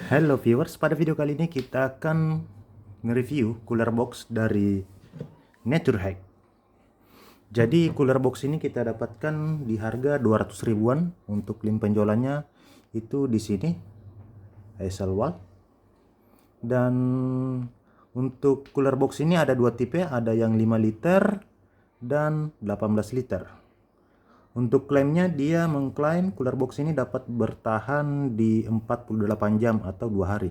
Hello viewers, pada video kali ini kita akan nge-review cooler box dari Naturhack. Jadi cooler box ini kita dapatkan di harga 200 ribuan. Untuk link penjualannya itu di sini, Aisalwal. Dan untuk cooler box ini ada dua tipe, ada yang 5 liter dan 18 liter. Untuk klaimnya, dia mengklaim cooler box ini dapat bertahan di 48 jam atau 2 hari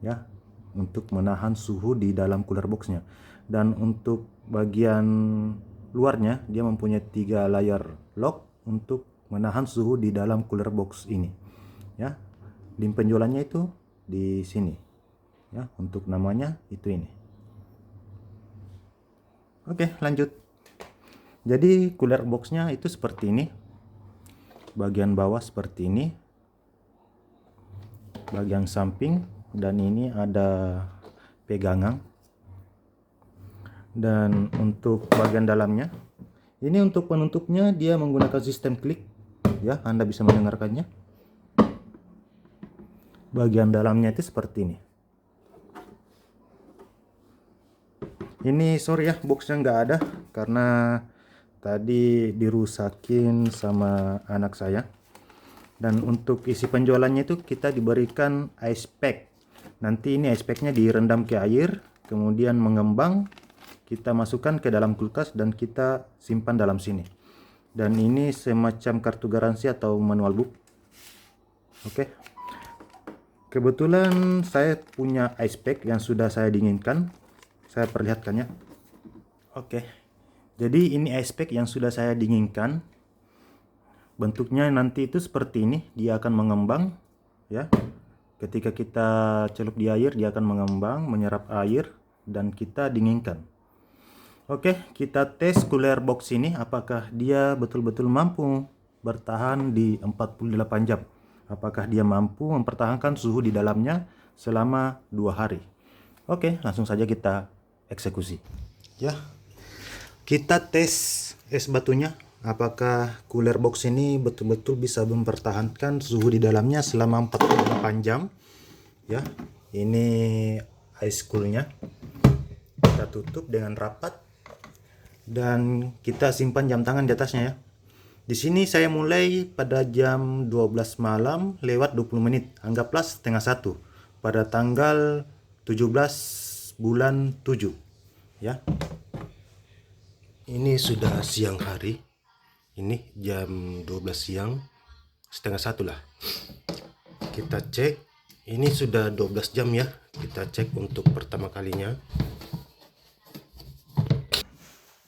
ya, untuk menahan suhu di dalam cooler boxnya. Dan untuk bagian luarnya, dia mempunyai 3 layer lock untuk menahan suhu di dalam cooler box ini ya. Link penjualannya itu di sini ya. Untuk namanya itu ini. Oke, lanjut. Jadi cooler boxnya itu seperti ini. Bagian bawah seperti ini, bagian samping, dan ini ada pegangan. Dan untuk bagian dalamnya, ini untuk penutupnya dia menggunakan sistem klik ya, Anda bisa mendengarkannya. Bagian dalamnya itu seperti ini. Ini sorry ya, boxnya nggak ada karena tadi dirusakin sama anak saya. Dan untuk isi penjualannya itu kita diberikan ice pack. Nanti ini ice packnya direndam ke air, kemudian mengembang, kita masukkan ke dalam kulkas dan kita simpan dalam sini. Dan ini semacam kartu garansi atau manual book. Oke. Kebetulan saya punya ice pack yang sudah saya dinginkan. Saya perlihatkannya. Oke. Jadi ini ice pack yang sudah saya dinginkan. Bentuknya nanti itu seperti ini, dia akan mengembang ya. Ketika kita celup di air, dia akan mengembang, menyerap air, dan kita dinginkan. Oke, kita tes cooler box ini apakah dia betul-betul mampu bertahan di 48 jam. Apakah dia mampu mempertahankan suhu di dalamnya selama 2 hari. Oke, langsung saja kita eksekusi. Ya, kita tes es batunya. Apakah cooler box ini betul-betul bisa mempertahankan suhu di dalamnya selama 48 jam. Ya, ini ice coolnya. Kita tutup dengan rapat dan kita simpan jam tangan di atasnya ya. Di sini saya mulai pada jam 12 malam lewat 20 menit. Anggaplah setengah 1 pada tanggal 17 bulan 7 ya. Ini sudah siang hari. Ini jam 12 siang, setengah 1 lah. Kita cek, ini sudah 12 jam ya. Kita cek untuk pertama kalinya.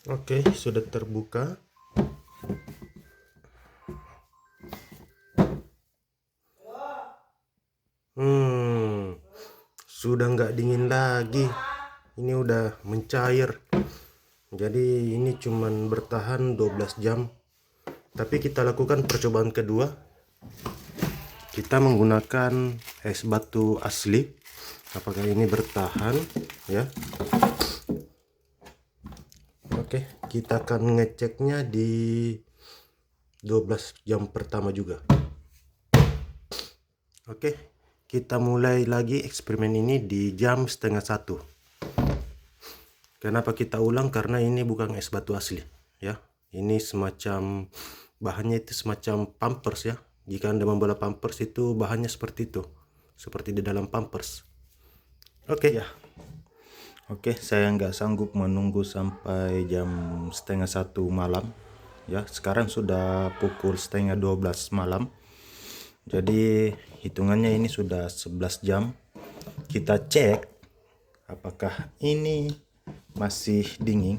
Oke, sudah terbuka. Sudah nggak dingin lagi. Ini udah mencair. Jadi ini cuman bertahan 12 jam. Tapi kita lakukan percobaan kedua. Kita menggunakan es batu asli. Apakah ini bertahan ya? Oke, kita akan ngeceknya di 12 jam pertama juga. Oke, kita mulai lagi eksperimen ini di jam setengah 1. Kenapa kita ulang? Karena ini bukan es batu asli ya. Ini semacam bahannya itu semacam pampers ya. Jika Anda membawa pampers itu bahannya seperti itu, seperti di dalam pampers. Oke ya. Oke, saya nggak sanggup menunggu sampai jam setengah 1 malam ya. Sekarang sudah pukul setengah 12 malam. Jadi hitungannya ini sudah 11 jam. Kita cek apakah ini masih dingin.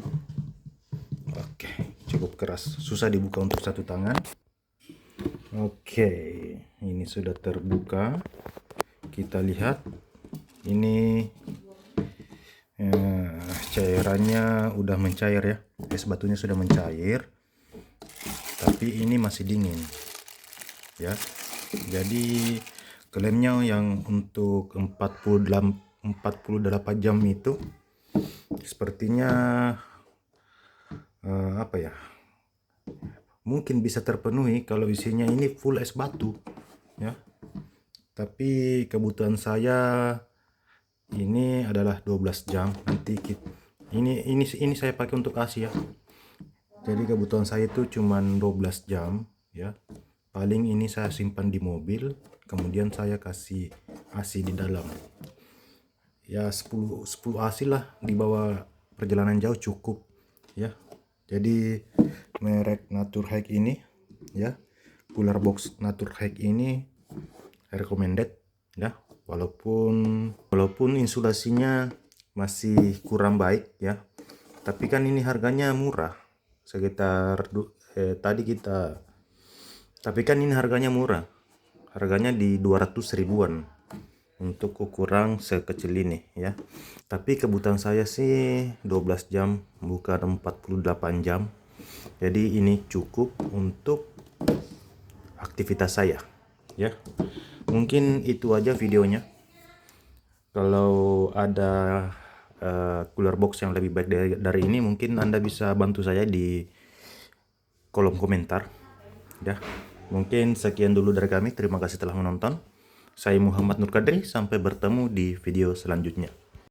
Oke, cukup keras, susah dibuka untuk satu tangan. Oke, ini sudah terbuka. Kita lihat ini cairannya udah mencair ya. Es batunya sudah mencair, tapi ini masih dingin ya. Jadi klaimnya yang untuk 48 jam itu sepertinya apa ya, mungkin bisa terpenuhi kalau isinya ini full es batu ya. Tapi kebutuhan saya ini adalah 12 jam. Ini saya pakai untuk AC ya. Jadi kebutuhan saya itu cuman 12 jam ya. Paling ini saya simpan di mobil, kemudian saya kasih AC di dalam. Ya 10 AC lah, di bawah perjalanan jauh cukup ya. Jadi merek Naturhack ini ya, cooler box Naturhack ini recommended ya, walaupun insulasinya masih kurang baik ya, tapi kan ini harganya murah, sekitar tapi kan ini harganya murah, harganya di 200 ribuan untuk ukuran sekecil ini ya. Tapi kebutuhan saya sih 12 jam bukan 48 jam, jadi ini cukup untuk aktivitas saya ya. Mungkin itu aja videonya. Kalau ada cooler box yang lebih baik dari ini, mungkin Anda bisa bantu saya di kolom komentar ya. Mungkin sekian dulu dari kami. Terima kasih telah menonton. Saya Muhammad Nur Kadri. Sampai bertemu di video selanjutnya.